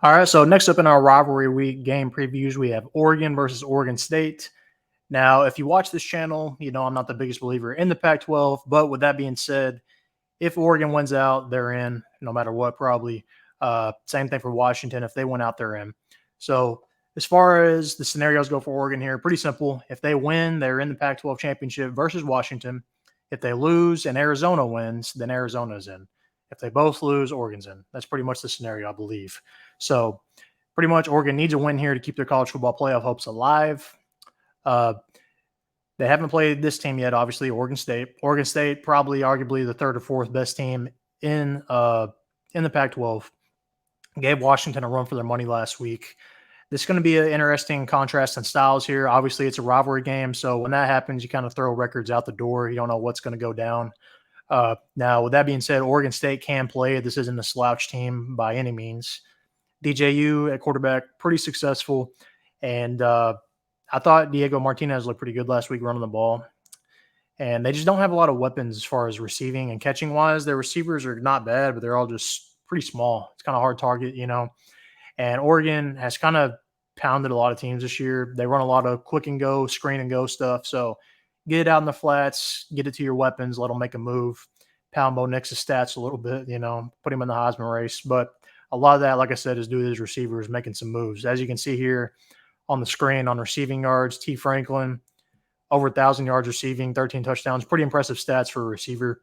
All right, so next up in our rivalry week game previews, we have Oregon versus Oregon State. Now, if you watch this channel, you know I'm not the biggest believer in the Pac-12, but with that being said, if Oregon wins out, they're in, no matter what, probably. Same thing for Washington. If they win out, they're in. So as far as the scenarios go for Oregon here, pretty simple. If they win, they're in the Pac-12 championship versus Washington. If they lose and Arizona wins, then Arizona's in. If they both lose, Oregon's in. That's pretty much the scenario, I believe. So pretty much Oregon needs a win here to keep their college football playoff hopes alive. Uh, they haven't played this team yet, obviously, Oregon State. Oregon State, probably arguably the third or fourth best team in the Pac-12. Gave Washington a run for their money last week. This is going to be an interesting contrast in styles here. Obviously, it's a rivalry game, so when that happens, you kind of throw records out the door. You don't know what's going to go down. Now, with that being said, Oregon State can play. This isn't a slouch team by any means. DJU at quarterback, pretty successful. And I thought Diego Martinez looked pretty good last week running the ball. And they just don't have a lot of weapons as far as receiving and catching wise. Their receivers are not bad, but they're all just pretty small. It's kind of hard target, you know. And Oregon has kind of pounded a lot of teams this year. They run a lot of quick and go, screen and go stuff. So get it out in the flats, get it to your weapons, let them make a move, pound Bo Nix's stats a little bit, you know, put him in the Heisman race. But a lot of that, like I said, is due to his receivers making some moves. As you can see here on the screen on receiving yards, T. Franklin, over 1,000 yards receiving, 13 touchdowns. Pretty impressive stats for a receiver.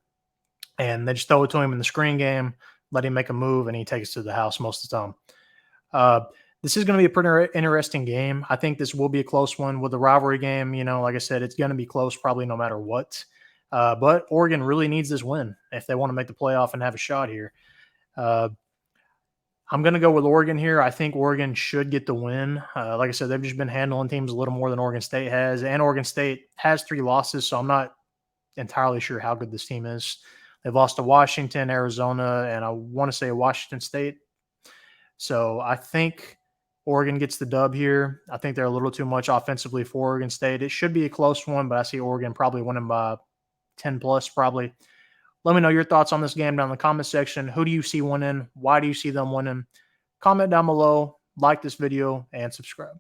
And they just throw it to him in the screen game, let him make a move, and he takes it to the house most of the time. This is going to be a pretty interesting game. I think this will be a close one with the rivalry game. You know, like I said, it's going to be close probably no matter what. But Oregon really needs this win if they want to make the playoff and have a shot here. I'm going to go with Oregon here. I think Oregon should get the win. Like I said, they've just been handling teams a little more than Oregon State has. And Oregon State has 3 losses, so I'm not entirely sure how good this team is. They've lost to Washington, Arizona, and I want to say Washington State. So I think Oregon gets the dub here. I think they're a little too much offensively for Oregon State. It should be a close one, but I see Oregon probably winning by 10 plus probably. Let me know your thoughts on this game down in the comment section. Who do you see winning? Why do you see them winning? Comment down below, like this video, and subscribe.